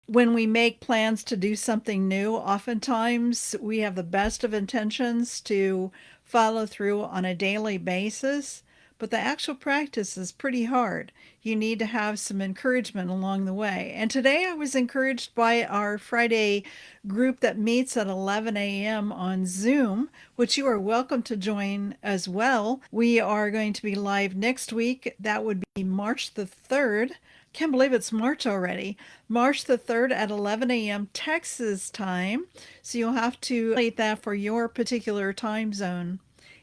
When we make plans to do something new, oftentimes we have the best of intentions to follow through on a daily basis, but the actual practice is pretty hard. You need to have some encouragement along the way. And today I was encouraged by our Friday group that meets at 11 a.m. on Zoom, which you are welcome to join as well. We are going to be live next week. That would be March the 3rd. Can't believe it's March already. March the 3rd at 11 a.m. Texas time. So you'll have to relate that for your particular time zone.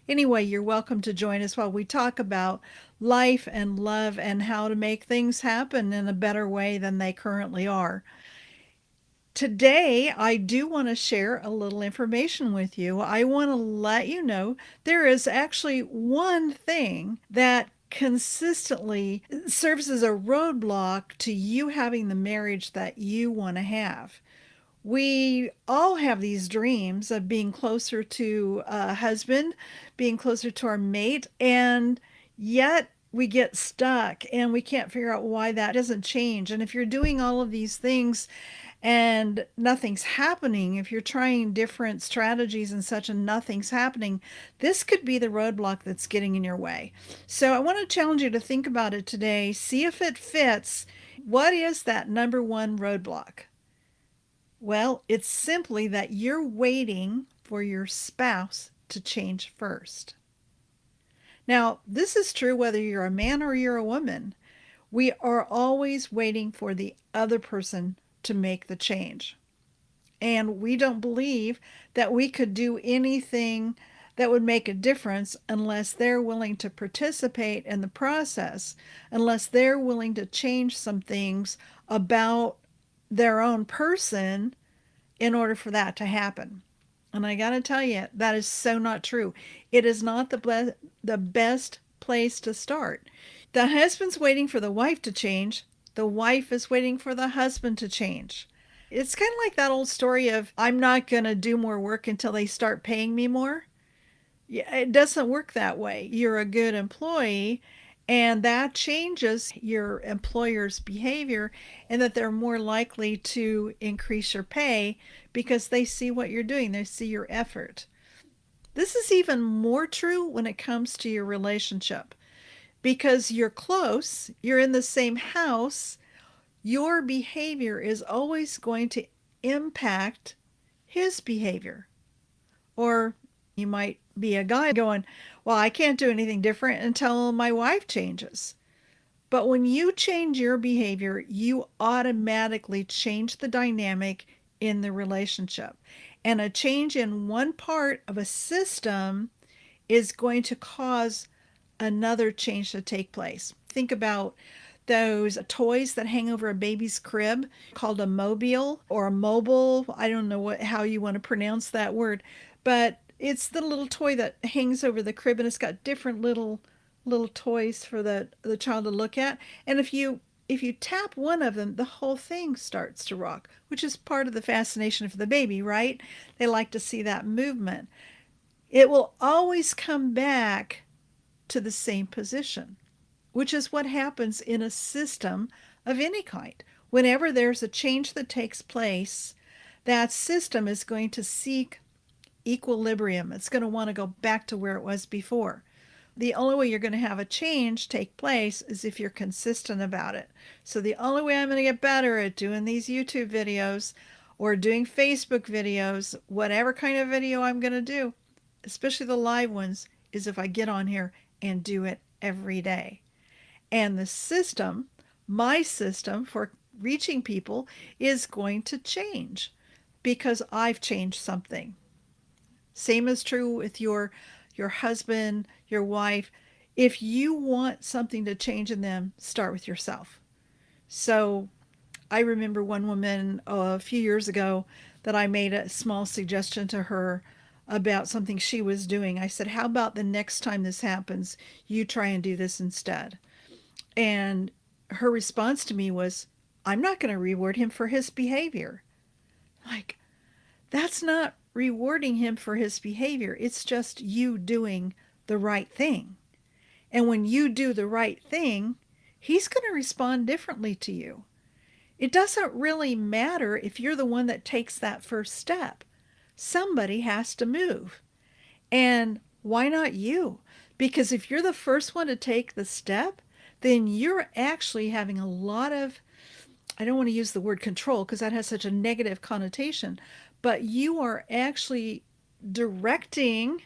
Anyway, you're welcome to join us while we talk about life and love and how to make things happen in a better way than they currently are. Today, I do want to share a little information with you. I want to let you know there is actually one thing that consistently serves as a roadblock to you having the marriage that you want to have. We all have these dreams of being closer to a husband, being closer to our mate, and yet we get stuck and we can't figure out why that doesn't change. And if you're doing all of these things and nothing's happening, if you're trying different strategies and such and nothing's happening, this could be the roadblock that's getting in your way. So I want to challenge you to think about it today, see if it fits. What is that number one roadblock? Well, it's simply that you're waiting for your spouse to change first. Now, this is true whether you're a man or you're a woman. We are always waiting for the other person to make the change. And we don't believe that we could do anything that would make a difference unless they're willing to participate in the process, unless they're willing to change some things about their own person in order for that to happen. And I got to tell you, that is so not true. It is not the best place to start. The husband's waiting for the wife to change. The wife is waiting for the husband to change. It's kind of like that old story of I'm not going to do more work until they start paying me more. Yeah, it doesn't work that way. You're a good employee, and that changes your employer's behavior, and that they're more likely to increase your pay because they see what you're doing, they see your effort. This is even more true when it comes to your relationship because you're close, you're in the same house, your behavior is always going to impact his behavior. Or you might be a guy going, well, I can't do anything different until my wife changes. But when you change your behavior, you automatically change the dynamic in the relationship. And a change in one part of a system is going to cause another change to take place. Think about those toys that hang over a baby's crib called a mobile or a mobile. I don't know how you want to pronounce that word, but it's the little toy that hangs over the crib and it's got different little toys for the child to look at. And if you tap one of them, the whole thing starts to rock, which is part of the fascination for the baby, right? They like to see that movement. It will always come back to the same position, which is what happens in a system of any kind. Whenever there's a change that takes place, that system is going to seek equilibrium. It's going to want to go back to where it was before. The only way you're going to have a change take place is if you're consistent about it. So the only way I'm going to get better at doing these YouTube videos or doing Facebook videos, whatever kind of video I'm going to do, especially the live ones, is if I get on here and do it every day. And the system, my system for reaching people, is going to change because I've changed something. Same is true with your husband, your wife. If you want something to change in them, start with yourself. So I remember one woman a few years ago that I made a small suggestion to her about something she was doing. I said, how about the next time this happens, you try and do this instead? And her response to me was, I'm not going to reward him for his behavior. Like, that's not rewarding him for his behavior. It's just you doing the right thing. And when you do the right thing, he's going to respond differently to you. It doesn't really matter if you're the one that takes that first step. Somebody has to move. And why not you? Because if you're the first one to take the step, then you're actually having a lot of, I don't want to use the word control because that has such a negative connotation, but you are actually directing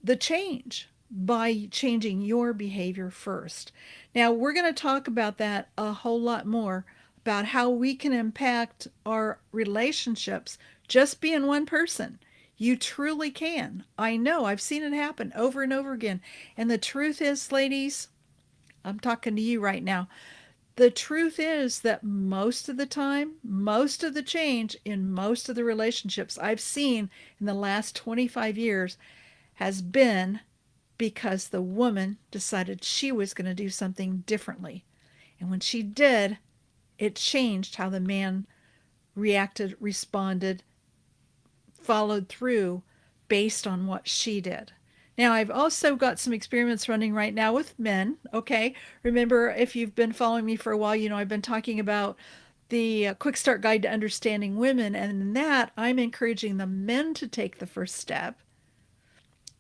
the change by changing your behavior first. Now, we're going to talk about that a whole lot more about how we can impact our relationships just being one person. You truly can. I know, I've seen it happen over and over again. And the truth is, ladies, I'm talking to you right now. The truth is that most of the time, most of the change in most of the relationships I've seen in the last 25 years has been because the woman decided she was going to do something differently. And when she did, it changed how the man reacted, responded, followed through based on what she did. Now, I've also got some experiments running right now with men. Okay. Remember, if you've been following me for a while, you know I've been talking about the Quick Start Guide to Understanding Women. And in that, I'm encouraging the men to take the first step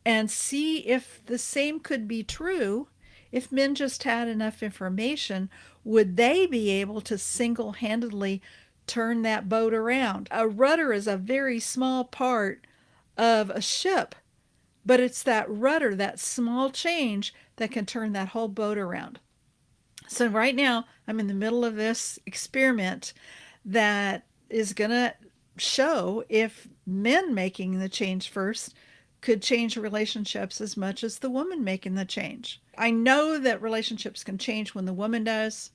and see if the same could be true. If men just had enough information, would they be able to single handedly turn that boat around? A rudder is a very small part of a ship, but it's that rudder, that small change, that can turn that whole boat around. So, right now, I'm in the middle of this experiment that is going to show if men making the change first could change relationships as much as the woman making the change. I know that relationships can change when the woman does.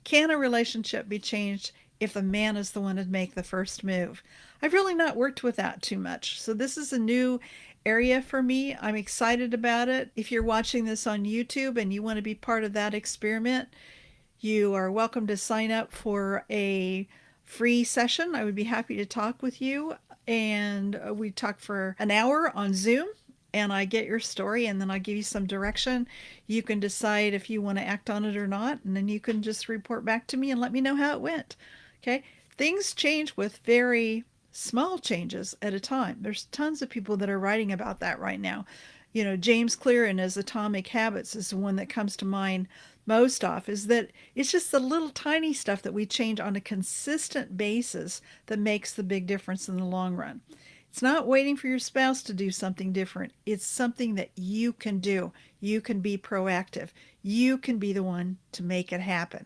Can a relationship be changed if the man is the one to make the first move? I've really not worked with that too much. So this is a new area for me. I'm excited about it. If you're watching this on YouTube and you want to be part of that experiment, you are welcome to sign up for a free session. I would be happy to talk with you. And we talk for an hour on Zoom, and I get your story, and then I give you some direction. You can decide if you want to act on it or not, and then you can just report back to me and let me know how it went. Okay? Things change with very small changes at a time. There's tons of people that are writing about that right now. You know, James Clear in his Atomic Habits is the one that comes to mind most off, is that it's just the little tiny stuff that we change on a consistent basis that makes the big difference in the long run. It's not waiting for your spouse to do something different. It's something that you can do. You can be proactive. You can be the one to make it happen.